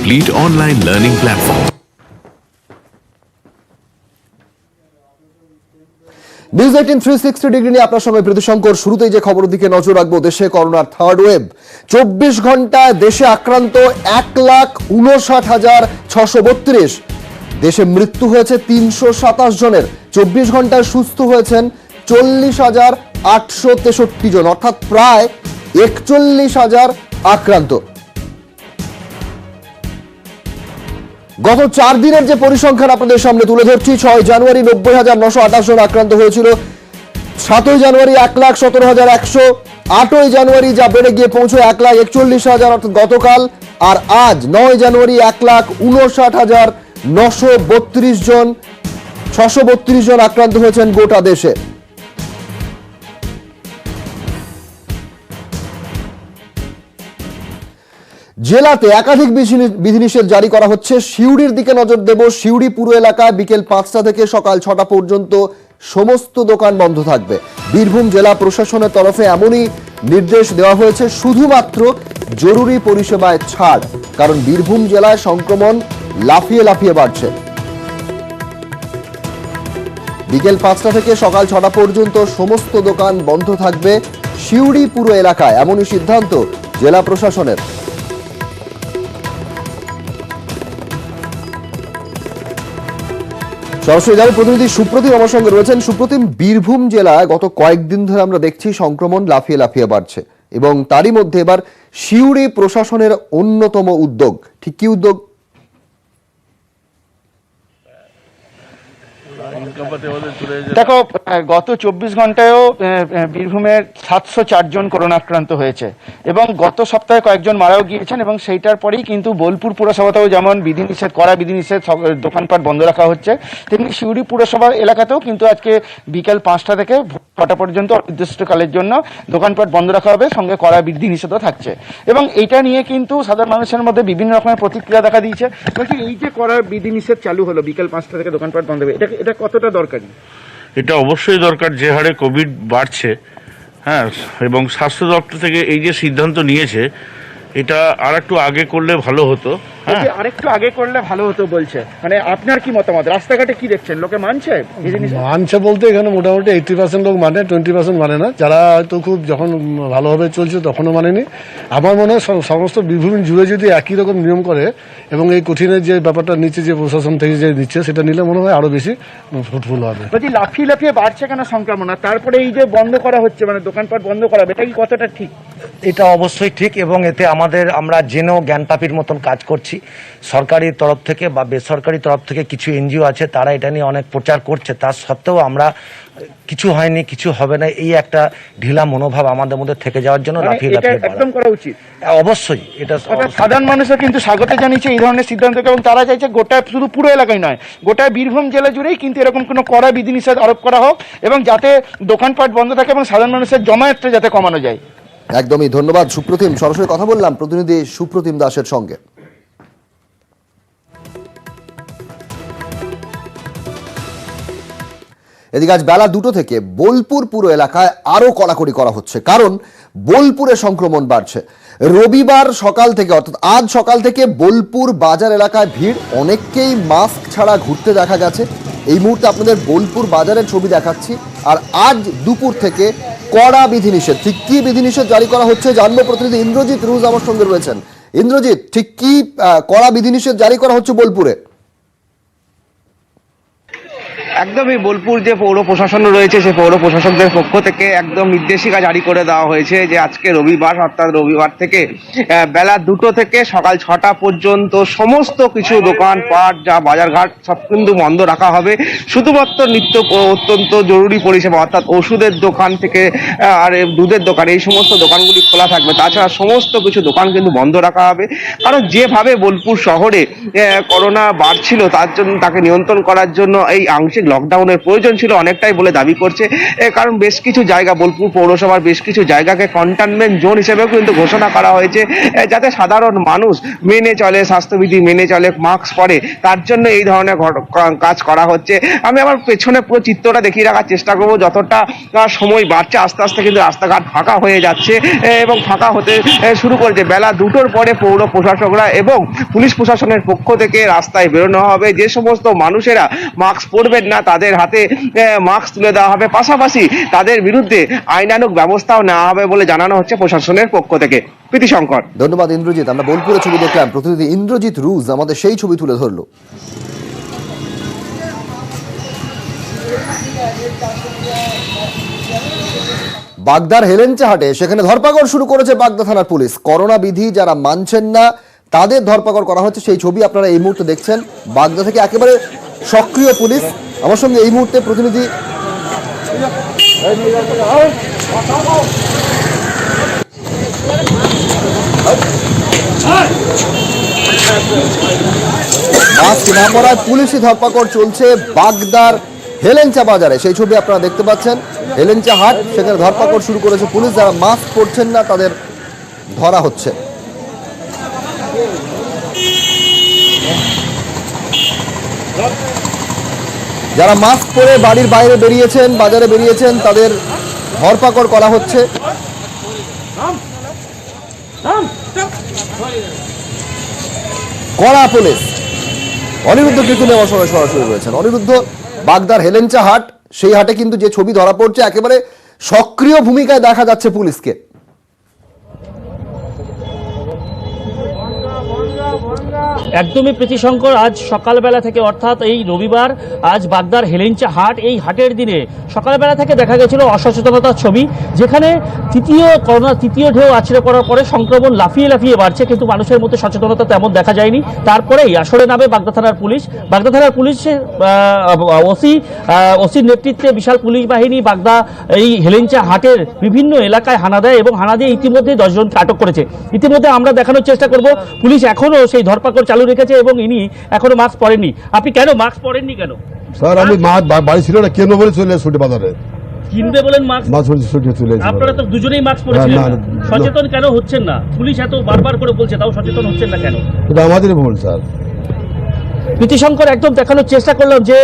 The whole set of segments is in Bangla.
complete online learning platform. News 18 360 degree নিয়ে আপনার সঙ্গে প্রীতিশঙ্কর। শুরুতেই যে খবরের দিকে নজর রাখবো, দেশে করোনার থার্ড ওয়েভ। 24 ঘন্টায় দেশে আক্রান্ত 1,59,632। দেশে মৃত্যু হয়েছে 327 জনের। 24 ঘন্টায় সুস্থ হয়েছেন 40,863 জন, অর্থাৎ প্রায় 41,000 আক্রান্ত। গত 4 দিনের যে পরিসংখ্যান আপনাদের সামনে তুলে ধরছি, 6 জানুয়ারি 90,928 জন আক্রান্ত হয়েছিল, 7 জানুয়ারি 1,17,100, 8 জানুয়ারি যা বেড়ে গিয়ে পৌঁছে 1,41,000 অর্থাৎ গতকাল, আর আজ 9 জানুয়ারি 1,59,932 জন, 632 জন আক্রান্ত হয়েছেন গোটা দেশে। জেলাতে একাধিক বিধিনিষেধ জারি করা হচ্ছে। সিউড়ির দিকে নজর দেব। সিউড়ি পুরো এলাকায় বিকেল 5টা থেকে সকাল 6টা পর্যন্ত সমস্ত দোকান বন্ধ থাকবে। বীরভূম জেলা প্রশাসনের তরফে এমনই নির্দেশ দেওয়া হয়েছে, শুধুমাত্র জরুরি পরিষেবায় ছাড়, কারণ বীরভূম জেলায় সংক্রমণ লাফিয়ে লাফিয়ে বাড়ছে। বিকেল 5টা থেকে সকাল 6টা পর্যন্ত সমস্ত দোকান বন্ধ থাকবে সিউড়ি পুরো এলাকায়, এমনই সিদ্ধান্ত জেলা প্রশাসনের। সরাসরি যাবে প্রতিনিধি সুপ্রতিম আমার সঙ্গে রয়েছেন। সুপ্রতিম, বীরভূম জেলায় গত কয়েকদিন ধরে আমরা দেখছি সংক্রমণ লাফিয়ে লাফিয়ে বাড়ছে, এবং তারই মধ্যে এবার সিউড়ি প্রশাসনের অন্যতম উদ্যোগ। ঠিক কি উদ্যোগ? দেখো, গত 24 ঘন্টায়ও বীরভূমের 704 জন করোনা আক্রান্ত হয়েছে, এবং গত সপ্তাহে কয়েকজন মারাও গিয়েছেন, এবং সেইটার পরেই কিন্তু বোলপুর পুরসভাতেও যেমন কড়া বিধিনিষেধ, দোকানপাট বন্ধ রাখা হচ্ছে, তেমনি সিউড়ি পুরসভা এলাকাতেও কিন্তু আজকে বিকেল 5টা থেকে 6টা পর্যন্ত অনির্দিষ্টকালের জন্য দোকানপাট বন্ধ রাখা হবে, সঙ্গে কড়া বিধিনিষেধও থাকছে। এবং এইটা নিয়ে কিন্তু সাধারণ মানুষের মধ্যে বিভিন্ন রকমের প্রতিক্রিয়া দেখা দিয়েছে। বলছি, এই যে কড়া বিধিনিষেধ চালু হলো, বিকেল 5টা থেকে দোকানপাট বন্ধ হবে, এটা কতটা দরকারি? এটা অবশ্যই দরকার, যে হারে কোভিড বাড়ছে। হ্যাঁ, এবং স্বাস্থ্য দপ্তর থেকে এই যে সিদ্ধান্ত নিয়েছে, এটা আর একটু আগে করলে ভালো হতো। হ্যাঁ, আরেকটু আগে করলে ভালো হতো বলছে। মানে আপনার কি মতামত? রাস্তাঘাটে কি দেখছেন, লোকে মানছে? মানছে বলতে এখানে মোটামুটি 80% লোক মানে, 20% মানে না। যারা হয়তো খুব যখন ভালোভাবে চলছে তখনও মানেনি। আমার মনে হয় সমস্ত বীরভূম জুড়ে যদি একই রকম নিয়ম করে, এবং এই কঠিনের যে ব্যাপারটা নিচ্ছে, যে প্রশাসন থেকে যে নিচ্ছে, সেটা নিলে মনে হয় আরো বেশি ফ্রুটফুল হবে। বলছি, লাফিয়ে লাফিয়ে বাড়ছে কেন সংক্রমণ? তারপরে এই যে বন্ধ করা হচ্ছে, মানে দোকানপাট বন্ধ করা, এটা কি কতটা ঠিক? এটা অবশ্যই ঠিক, এবং এতে আমরা জেনেও জ্ঞানপাপীর মতন কাজ করছি। সরকারি তরফ থেকে বা বেসরকারি তরফ থেকে কিছু এনজিও আছে, তারা এটা নিয়ে অনেক প্রচার করছে। তার সত্ত্বেও আমরা কিছু হয়নি, কিছু হবে না, এই একটা ঢিলা মনোভাব আমাদের মধ্যে থেকে যাওয়ার জন্য লাফিয়ে লাফিয়ে একদম করা উচিত। অবশ্যই এটা সাধারণ মানুষও কিন্তু স্বাগত জানিয়েছে এই ধরনের সিদ্ধান্তকে, এবং তারা চাইছে গোটা, শুধু পুরো এলাকায় নয়, গোটা বীরভূম জেলা জুড়েই কিন্তু এরকম কোনো কড়া বিধিনিষেধ আরোপ করা হোক, এবং যাতে দোকানপাট বন্ধ থাকে এবং সাধারণ মানুষের জমায়েতটা যাতে কমানো যায়। একদমই ধন্যবাদ সুপ্রতিম। সরাসরি কথা বললাম প্রতিনিধি সুপ্রতিম দাসের সঙ্গে। এদিকে আজ বেলা 2টো থেকে বোলপুর পুরো এলাকায় আরো কড়াকড়ি করা হচ্ছে, কারণ বোলপুরে সংক্রমণ বাড়ছে। রবিবার সকাল থেকে, অর্থাৎ আজ সকাল থেকে বোলপুর বাজার এলাকায় ভিড়, অনেককেই মাস্ক ছাড়া ঘুরতে দেখা গেছে। এই মুহূর্তে আপনাদের বোলপুর বাজারের ছবি দেখাচ্ছি। আর আজ দুপুর থেকে কড়া বিধিনিষেধ। ঠিক কি বিধিনিষেধ জারি করা হচ্ছে জানবো। প্রতিনিধি ইন্দ্রজিৎ রুজ আমার সঙ্গে রয়েছেন। ইন্দ্রজিৎ, ঠিক কি কড়া বিধিনিষেধ জারি করা হচ্ছে বোলপুরে? একদমই, বোলপুর যে পৌর প্রশাসন রয়েছে, সেই পৌর প্রশাসকদের পক্ষ থেকে একদম নির্দেশিকা জারি করে দেওয়া হয়েছে যে আজকে রবিবার, অর্থাৎ রবিবার থেকে বেলা 2টো থেকে সকাল 6টা পর্যন্ত সমস্ত কিছু দোকানপাট, যা বাজারঘাট, সব কিন্তু বন্ধ রাখা হবে। শুধুমাত্র নিত্য অত্যন্ত জরুরি পরিষেবা, অর্থাৎ ওষুধের দোকান থেকে আর দুধের দোকান, এই সমস্ত দোকানগুলি খোলা থাকবে। তাছাড়া সমস্ত কিছু দোকান কিন্তু বন্ধ রাখা হবে, কারণ যেভাবে বোলপুর শহরে করোনা বাড়ছিল, তার জন্য, তাকে নিয়ন্ত্রণ করার জন্য এই আংশিক লকডাউনের প্রয়োজন ছিল অনেকটাই বলে দাবি করছে, কারণ বেশ কিছু জায়গা, বোলপুর পৌরসভার বেশ কিছু জায়গাকে কন্টেইনমেন্ট জোন হিসেবেও কিন্তু ঘোষণা করা হয়েছে, যাতে সাধারণ মানুষ মেনে চলে, স্বাস্থ্যবিধি মেনে চলে, মাস্ক পরে, তার জন্য এই ধরনের কাজ করা হচ্ছে। আমি আমার পেছনে পুরো চিত্রটা দেখিয়ে রাখার চেষ্টা করবো। যতটা সময় বাড়ছে আস্তে আস্তে কিন্তু রাস্তাঘাট ফাঁকা হয়ে যাচ্ছে এবং ফাঁকা হতে শুরু করেছে। বেলা 2টোর পরে পৌর প্রশাসকরা এবং পুলিশ প্রশাসনের পক্ষ থেকে রাস্তায় বেরোনো হবে। যে সমস্ত মানুষেরা মাস্ক পরবেন না তাদের হাতে মাস্ক তুলে দেওয়া হবে, পাশাপাশি তাদের বিরুদ্ধে আইনানুগ ব্যবস্থাও নেওয়া হবে বলে জানানো হচ্ছে প্রশাসনের পক্ষ থেকে। প্রীতিশঙ্কর। ধন্যবাদ ইন্দ্রজিৎ। আমরা বোলপুরে ছবি দেখলাম, প্রতিনিধি ইন্দ্রজিৎ রুজ আমাদের সেই ছবি তুলে ধরলো। বাগদার হেলেঞ্চা হাটে সেখানে ধরপাকড় শুরু করেছে বাগদা থানার পুলিশ। করোনা বিধি যারা মানছেন না তাদের ধরপাকড় করা হচ্ছে, সেই ছবি আপনারা এই মুহূর্তে দেখছেন। বাগদা থেকে একেবারে সক্রিয় পুলিশ। আমার সঙ্গে এই মুহূর্তে প্রতিনিধি মাস্ক না পরায় পুলিশি ধরপাকড় চলছে বাগদার হেলেঞ্চা বাজারে, সেই ছবি আপনারা দেখতে পাচ্ছেন। হেলেঞ্চা হাট, সেখানে ধরপাকড় শুরু করেছে পুলিশ। যারা মাস্ক পরছেন না তাদের ধরা হচ্ছে। যারা মাস্ক পরে বাড়ির বাইরে বেরিয়েছেন, বাজারে বেরিয়েছেন, তাদের ধরপাকড় করা হচ্ছে। কড়া পুলিশ। অনিরুদ্ধ কীর্তনে আমার সঙ্গে সরাসরি রয়েছেন। অনিরুদ্ধ, বাগদার হেলেঞ্চা হাট, সেই হাটে কিন্তু যে ছবি ধরা পড়ছে, একেবারে সক্রিয় ভূমিকায় দেখা যাচ্ছে পুলিশকে। একদমই প্রীতিশঙ্কর, আজ সকালবেলা থেকে অর্থাৎ এই রবিবার আজ বাগদার হেলেঞ্চা হাট, এই হাটের দিনে সকালবেলা থেকে দেখা গেছিল অসচেতনতার ছবি, যেখানে করোনা তৃতীয় ঢেউ আছড়ে পড়ার পরে সংক্রমণ লাফিয়ে লাফিয়ে বাড়ছে, কিন্তু মানুষের মধ্যে সচেতনতা তেমন দেখা যায়নি। তারপরেই আসরে নামে বাগদা থানার পুলিশ। বাগদা থানার পুলিশের ওসির নেতৃত্বে বিশাল পুলিশ বাহিনী বাগদা এই হেলেঞ্চা হাটের বিভিন্ন এলাকায় হানা দেয় এবং হানা দিয়ে ইতিমধ্যে 10 জনকে আটক করেছে। ইতিমধ্যে আমরা দেখানোর চেষ্টা করব, পুলিশ এখনো সেই ধরপাকড় চালু রেখেছে এবং ইনি এখনো মাস্ক পরেননি। আপনি কেন মাস্ক পরেননি কেন? স্যার আমি বাড়ি ছিল না, কেন বলে চলে ছুটে বাজারে কিনবে বলেন মাস্ক চলে। আপনারা তো দুজনেই মাস্ক পরেছিলেন, সচেতন কেন হচ্ছেন না? পুলিশ এত বারবার করে বলছে, তাও সচেতন হচ্ছেন না কেন? এটা আমাদের ভুল স্যার। প্রীতিশঙ্কর, একদম দেখানোর চেষ্টা করলাম যে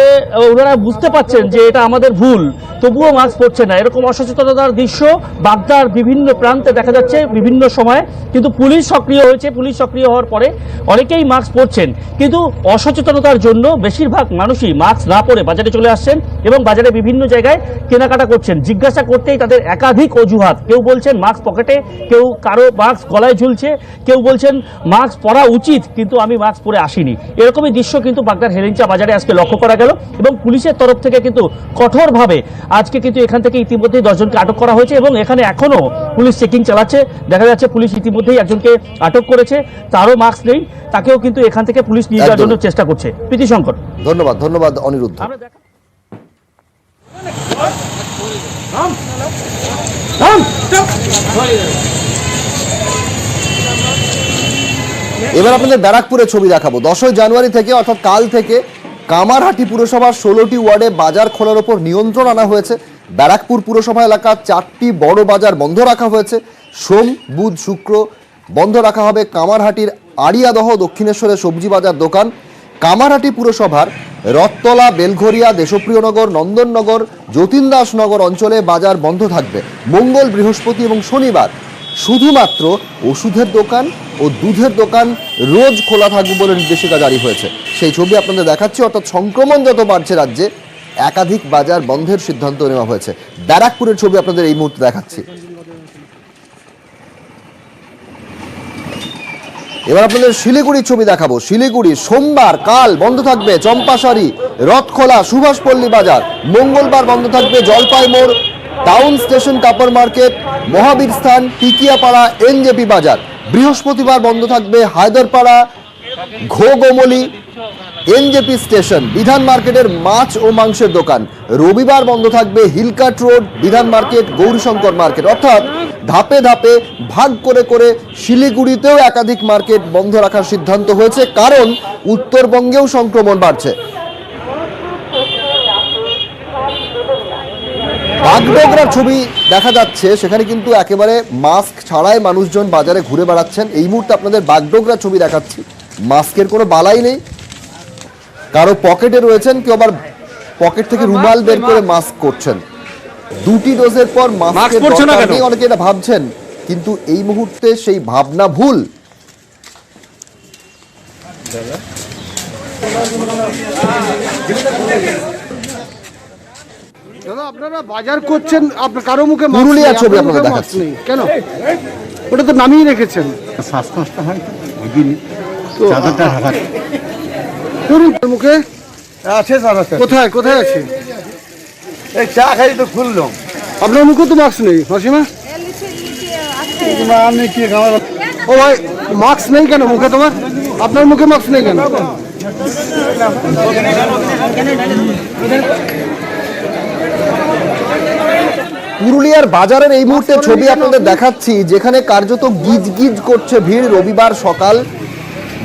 ওনারা বুঝতে পারছেন যে এটা আমাদের ভুল, তবুও মাস্ক পরছে না। এরকম অসচেতনতার দৃশ্য বাগদার বিভিন্ন প্রান্তে দেখা যাচ্ছে বিভিন্ন সময়, কিন্তু পুলিশ সক্রিয় হয়েছে। পুলিশ সক্রিয় হওয়ার পরে অনেকেই মাস্ক পরছেন, কিন্তু অসচেতনতার জন্য বেশিরভাগ মানুষই মাস্ক না পরে বাজারে চলে আসছেন এবং বাজারে বিভিন্ন জায়গায় কেনাকাটা করছেন। জিজ্ঞাসা করতেই তাদের একাধিক অজুহাত। কেউ বলছেন মাস্ক পকেটে, কেউ কারো মাস্ক গলায় ঝুলছে, কেউ বলছেন মাস্ক পরা উচিত কিন্তু আমি মাস্ক পরে আসিনি। এরকমই দৃশ্য কিন্তু বাগদার হেলেঞ্চা বাজারে আজকে লক্ষ্য করা গেল এবং পুলিশের তরফ থেকে কিন্তু কঠোরভাবে আজকে কিন্তু এখান থেকে ইতিমধ্যেই 10 জনকে আটক করা হয়েছে এবং এখানে এখনো পুলিশ চেকিং চালাচ্ছে। দেখা যাচ্ছে পুলিশ ইতিমধ্যেই একজনকে আটক করেছে, তারও মাস্ক নেই, তাকেও কিন্তু এখান থেকে পুলিশ নিয়ে যাওয়ার জন্য চেষ্টা করছে। প্রীতিশঙ্কর, ধন্যবাদ। ধন্যবাদ অনিরুদ্ধ। এবার আপনাদের ব্যারাকপুরের ছবি দেখাবো। 10 জানুয়ারি থেকে অর্থাৎ কাল থেকে কামারহাটি পুরসভার 16টি ওয়ার্ডে বাজার খোলার উপর নিয়ন্ত্রণ আনা হয়েছে। ব্যারাকপুর পুরসভা এলাকার 4টি বড় বাজার বন্ধ রাখা হয়েছে। সোম, বুধ, শুক্র বন্ধ রাখা হবে কামারহাটির আড়িয়াদহ দক্ষিণেশ্বরের সবজি বাজার দোকান। কামারহাটি পুরসভার রথতলা, বেলঘরিয়া, দেশপ্রিয়নগর, নন্দননগর, যতীনদাসনগর অঞ্চলে বাজার বন্ধ থাকবে। মঙ্গল, বৃহস্পতি এবং শনিবার শুধুমাত্র ওষুধের দোকান ও দুধের দোকান রোজ খোলা থাকবে বলে নির্দেশিকা জারি হয়েছে। সেই ছবি আপনাদের দেখাচ্ছি। অর্থাৎ সংক্রমণ যত বাড়ছে রাজ্যে, একাধিক বাজার বন্ধের সিদ্ধান্ত নেওয়া হয়েছে। ব্যারাকপুরের ছবি আপনাদের এই মুহূর্তে দেখাচ্ছি। এবার আপনাদের শিলিগুড়ির ছবি দেখাবো। শিলিগুড়ি সোমবার কাল বন্ধ থাকবে চম্পাশাড়ি, রথখোলা, সুভাষপল্লী বাজার। মঙ্গলবার বন্ধ থাকবে জলপাই মোড়, টাউন স্টেশন, কাপড় মার্কেট, মহাবীর স্থান, টিকিয়াপাড়া, এনজেপি বাজার। বৃহস্পতিবার বন্ধ থাকবে হায়দরপাড়া, ঘোগমলি, এনজেপি স্টেশন, বিধান মার্কেটের মাছ ও মাংসের দোকান। রবিবার বন্ধ থাকবে হিলকাট রোড, বিধান মার্কেট, গৌরীশঙ্কর মার্কেট। অর্থাৎ ধাপে ধাপে ভাগ করে করে শিলিগুড়িতেও একাধিক মার্কেট বন্ধ রাখার সিদ্ধান্ত হয়েছে, কারণ উত্তরবঙ্গেও সংক্রমণ বাড়ছে। বাগডোগরার ছবি দেখা যাচ্ছে, সেখানে কিন্তু একেবারে মাস্ক ছাড়াই মানুষজন বাজারে ঘুরে বেড়াচ্ছেন। এই মুহূর্তে আপনাদের বাগডোগরার ছবি দেখাচ্ছি, মাস্কের কোনো বালাই নেই, কারো পকেটে রয়েছেন, কেউ আবার পকেট থেকে রুমাল বের করে মাস্ক করছেন। 2টি ডোজের পর মাস্কের দরকার নেই, অনেকে এটা ভাবছেন, কিন্তু এই মুহূর্তে সেই ভাবনা ভুল। দাদা আপনারা বাজার করছেন, আপনার কারো মুখে পুরুলিয়ার ছবি আপনাদের দেখাচ্ছি। কেন ওটা তো নামিয়ে রেখেছেন? শ্বাসকষ্ট হয় বুঝিনি, চাদরটা ঢাকা করুন মুখে আছে। কোথায় কোথায় আছে? এই চা খাই তো খুললাম, আপনার মুখে তো মাস্ক নেই মাসিমা। আমি কি খাওয়া ও ভাই মাস্ক নেই কেন মুখে তোমার? আপনার মুখে মাস্ক নেই কেন? পুরুলিয়ার বাজারের এই মুহূর্তে ছবি আপনাদের দেখাচ্ছি, যেখানে কার্যত গিজ গিজ করছে ভিড়। রবিবার সকাল,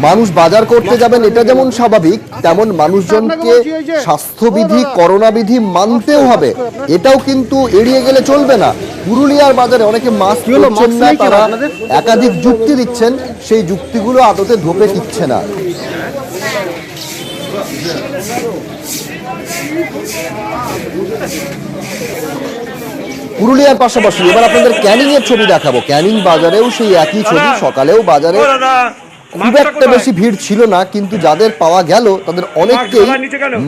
মানুষ বাজার করতে যাবেন, এটা যেমন স্বাভাবিক, তেমন মানুষজনকে স্বাস্থ্যবিধি, করোনা বিধি মানতেও হবে, এটাও কিন্তু এড়িয়ে গেলে চলবে না। পুরুলিয়ার বাজারে অনেকে মাস্ক পরছেন না, তারা একাধিক যুক্তি দিচ্ছেন, সেই যুক্তিগুলো আদতে ধোপে টিকছে না। পুরুলিয়ার পাশাপাশি এবার আপনাদের ক্যানিং এর ছবি দেখাবো। ক্যানিং বাজারেও সেই একই ছবি, সকালেও বাজারে খুব একটা বেশি ভিড় ছিল না, কিন্তু যাদের পাওয়া গেল তাদের অনেককেই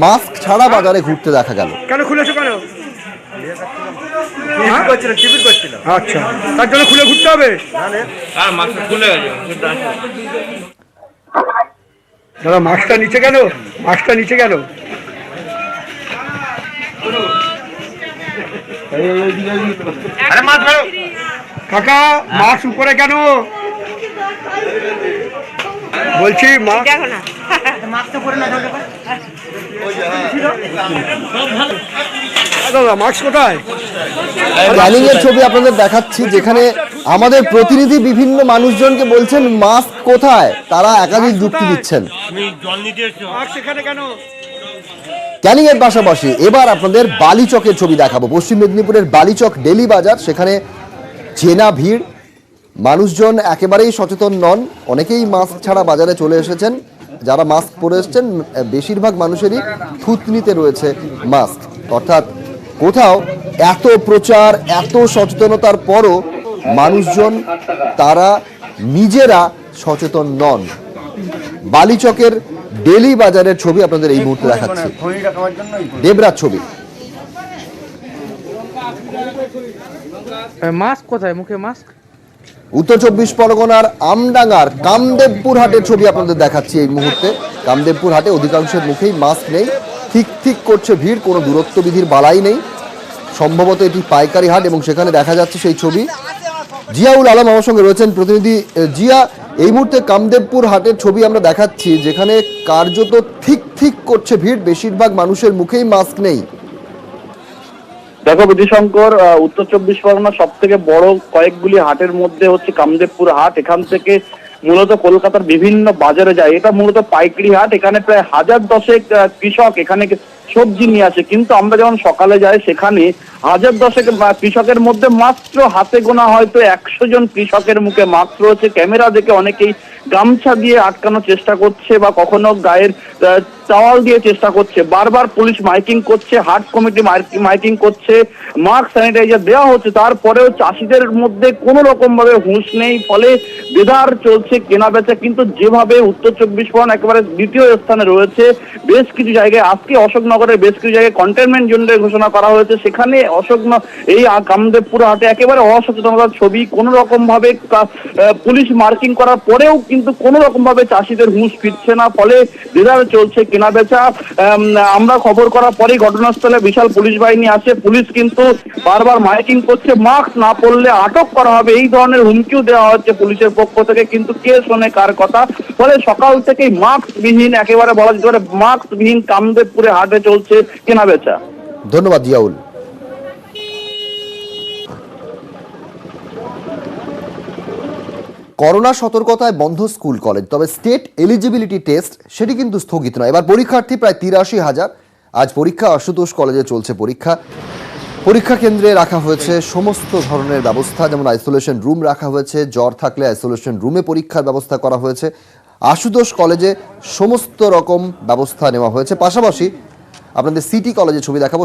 মাস্ক ছাড়া বাজারে ঘুরতে দেখা গেল। কেন খুলেছো কেন? আচ্ছা, তার জন্য খুলে ঘুরতে হবে? দাদা মাস্কটা নিচে গেল, মাস্কটা নিচে গেল। কাকা মাস্ক উপরে কেন? বলছি দাদা মাস্ক কোথায়? ক্যানিং এর ছবি আপনাদের দেখাচ্ছি, যেখানে আমাদের প্রতিনিধি বিভিন্ন মানুষজনকে বলছেন মাস্ক কোথায়, তারা একাধিক যুক্তি দিচ্ছেন। মাস্ক এখানে কেন? ক্যানিং এর পাশাপাশি এবার আপনাদের বালিচকের ছবি দেখাবো। পশ্চিম মেদিনীপুরের বালিচক ডেলি বাজার, সেখানে চেনা ভিড়, মানুষজন একেবারেই সচেতন নন, অনেকেই মাস্ক ছাড়া বাজারে চলে এসেছেন। যারা মাস্ক পরে এসেছেন বেশিরভাগ মানুষেরই থুতনিতে রয়েছে মাস্ক, অর্থাৎ কোথাও এত প্রচার, এত সচেতনতার পরও মানুষজন তারা নিজেরা সচেতন নন। বালিচকের ডেলি বাজারের ছবি আপনাদের এই মুহূর্তে দেখাচ্ছি, দেবরাজ ছবি। মাস্ক কোথায়? মুখে মাস্ক। উত্তর 24 পরগনার আমডাঙ্গার কামদেবপুর হাটের ছবি আপনাদের দেখাচ্ছি এই মুহূর্তে। কামদেবপুর হাটে অধিকাংশের মুখেই মাস্ক নেই, ঠিক ঠিক করছে ভিড়, কোনো দূরত্ব বিধির বালাই নেই। সম্ভবত এটি পাইকারি হাট এবং সেখানে দেখা যাচ্ছে সেই ছবি। জিয়াউল আলম আমার সঙ্গে রয়েছেন প্রতিনিধি। জিয়া, এই মুহূর্তে কামদেবপুর হাটের ছবি আমরা দেখাচ্ছি, যেখানে কার্যত ঠিক ঠিক করছে ভিড়, বেশিরভাগ মানুষের মুখেই মাস্ক নেই। দেখো বিধিশঙ্কর, উত্তর 24 পরগনা সব থেকে বড় কয়েকগুলি হাটের মধ্যে হচ্ছে কামদেবপুর হাট। এখান থেকে মূলত কলকাতার বিভিন্ন বাজারে যায়, এটা মূলত পাইকারি হাট। এখানে প্রায় 1000 কৃষক এখানে সবজি নিয়ে আসে, কিন্তু আমরা যখন সকালে যাই সেখানে 1000 কৃষকের মধ্যে মাত্র হাতে গোনা হয়তো 100 জন কৃষকের মুখে মাস্ক রয়েছে। ক্যামেরা দেখে অনেকেই গামছা দিয়ে আটকানোর চেষ্টা করছে বা কখনো গায়ের টাওয়াল দিয়ে চেষ্টা করছে। বারবার পুলিশ মাইকিং করছে, হাট কমিটি মাইকিং করছে, মাস্ক স্যানিটাইজার দেওয়া হচ্ছে, তারপরেও চাষিদের মধ্যে কোনো রকম ভাবে হুঁশ নেই। ফলে বেদার চলছে কেনা বেচা। কিন্তু যেভাবে উত্তর 24 পরগনা একেবারে দ্বিতীয় স্থানে রয়েছে, বেশ কিছু জায়গায় আজকে অশোকনগরের বেশ কিছু জায়গায় কন্টেনমেন্ট জোনের ঘোষণা করা হয়েছে, সেখানে এই কামদেবপুর হাটে একেবারে অসচেতনতার ছবি। কোন রকম ভাবে পুলিশ মার্কিং করার পরেও কিন্তু কোন রকম ভাবে চাষিদের হুঁশ ফিরছে না, ফলে বেদার চলছে কেনা বেচা। আমরা খবর করার পরেই ঘটনাস্থলে বিশাল পুলিশ বাহিনী আসে। পুলিশ কিন্তু বারবার মাইকিং করছে, মাস্ক না পরলে আটক করা হবে, এই ধরনের হুমকিও দেওয়া হচ্ছে পুলিশের পক্ষ থেকে, কিন্তু কে শোনে কার কথা। ফলে সকাল থেকেই মাস্কবিহীন, একেবারে বলা যেতে পারে মাস্কবিহীন কামদেবপুরে হাটে চলছে কেনা বেচা। ধন্যবাদ জিয়াউল। করোনা সতর্কতায় বন্ধ স্কুল কলেজ, তবে স্টেট এলিজিবিলিটি টেস্ট সেটি কিন্তু স্থগিত নয়। এবার পরীক্ষার্থী প্রায় 83,000। আজ পরীক্ষা, আশুতোষ কলেজে চলছে পরীক্ষা। পরীক্ষা কেন্দ্রে রাখা হয়েছে সমস্ত ধরনের ব্যবস্থা, যেমন আইসোলেশন রুম রাখা হয়েছে, জ্বর থাকলে আইসোলেশন রুমে পরীক্ষার ব্যবস্থা করা হয়েছে। আশুতোষ কলেজে সমস্ত রকম ব্যবস্থা নেওয়া হয়েছে। পাশাপাশি আপনাদের সিটি কলেজে ছবি দেখাবো,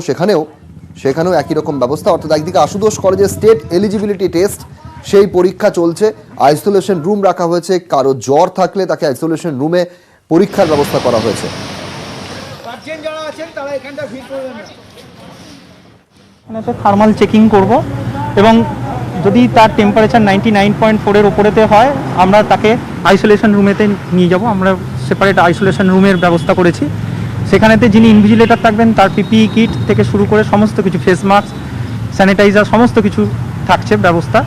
সেখানেও একই রকম ব্যবস্থা। অর্থাৎ একদিকে আশুতোষ কলেজের স্টেট এলিজিবিলিটি টেস্ট, সেই পরীক্ষা চলছে, আইসোলেশন রুম রাখা হয়েছে, কারো জ্বর থাকলে তাকে আইসোলেশন রুমে পরীক্ষার ব্যবস্থা করা হয়েছে। থার্মাল চেকিং করব এবং যদি তার টেম্পারেচার 99.4-এর ওপরেতে হয় আমরা তাকে আইসোলেশন রুমেতে নিয়ে যাব। আমরা সেপারেট আইসোলেশন রুমের ব্যবস্থা করেছি। সেখানেতে যিনি ইনভিজিলেটর থাকবেন তার পিপিই কিট থেকে শুরু করে সমস্ত কিছু, ফেস মাস্ক, স্যানিটাইজার, সমস্ত কিছু থাকছে ব্যবস্থা।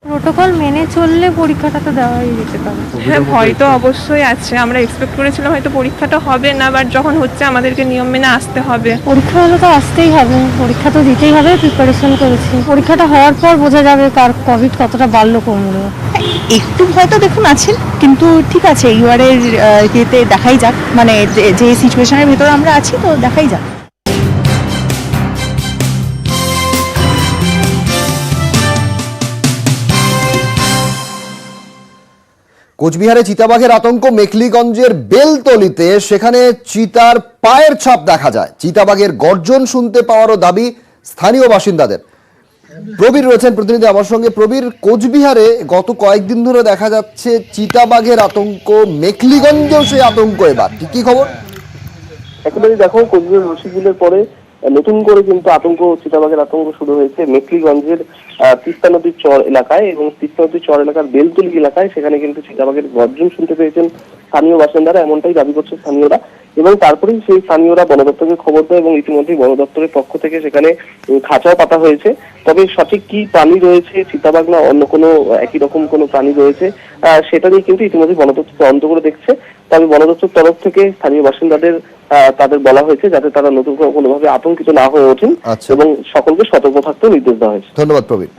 প্রোটোকল মেনে চললে পরীক্ষাটা তো দেওয়াই যেতে পারে। হ্যাঁ, ভয় তো অবশ্যই আছে। আমরা এক্সপেক্ট করেছিলাম হয়তো পরীক্ষাটা হবে না, বাট যখন হচ্ছে আমাদেরকে নিয়ম মেনে আসতে হবে। পরীক্ষা হলে তো আসতেই হবে, পরীক্ষা তো দিতেই হবে, প্রিপারেশন করেছি। পরীক্ষাটা হওয়ার পর বোঝা যাবে কার কোভিড কতটা বাড়লো কমলো। একটু ভয় তো দেখুন আছেন, কিন্তু ঠিক আছে, ইউআরের ইয়েতে দেখাই যাক, মানে যে সিচুয়েশনের ভেতরে আমরা আছি তো দেখাই যাক। কোচবিহারে চিতাবাঘের আতঙ্ক মেখলিগঞ্জের বেলতলিতে, সেখানে চিতার পায়ের ছাপ দেখা যায়। চিতাবাঘের গর্জন শুনতে পাওয়ারও দাবি স্থানীয় বাসিন্দাদের। প্রবীর রয়েছেন প্রতিনিধি আমার সঙ্গে। প্রবীর, কোচবিহারে গত কয়েকদিন ধরে দেখা যাচ্ছে চিতাবাঘের আতঙ্ক, মেখলিগঞ্জেও সেই আতঙ্ক, এবার কি খবর? একেবারে দেখো, কোচবিহার রশিদুলের পরে নতুন করে কিন্তু চিতাবাঘের আতঙ্ক শুরু হয়েছে মেখলিগঞ্জের তিস্তা নদীর চর এলাকায়, এবং তিস্তা নদীর চর এলাকার বেলতলি এলাকায়। সেখানে কিন্তু চিতাবাঘের গর্জন শুনতে পেয়েছেন স্থানীয় বাসিন্দারা, এমনটাই দাবি করছে স্থানীয়রা। এবং তারপরেই সেই স্থানীয়রা বন দপ্তরকে খবর দেয় এবং ইতিমধ্যেই বন দপ্তরের পক্ষ থেকে সেখানে খাঁচাও পাতা হয়েছে। তবে সঠিক কি প্রাণী রয়েছে, চিতাবাঘ না অন্য কোনো একই রকম কোনো প্রাণী রয়েছে, সেটা নিয়ে কিন্তু ইতিমধ্যেই বন দপ্তর তদন্ত করে দেখছে। তবে বন দপ্তর তরফ থেকে স্থানীয় বাসিন্দাদের তাদের বলা হয়েছে যাতে তারা নতুন কোনোভাবে আতঙ্কিত না হয়ে ওঠেন এবং সকলকে সতর্ক থাকতেও নির্দেশ দেওয়া হয়েছে। ধন্যবাদ প্রবীর।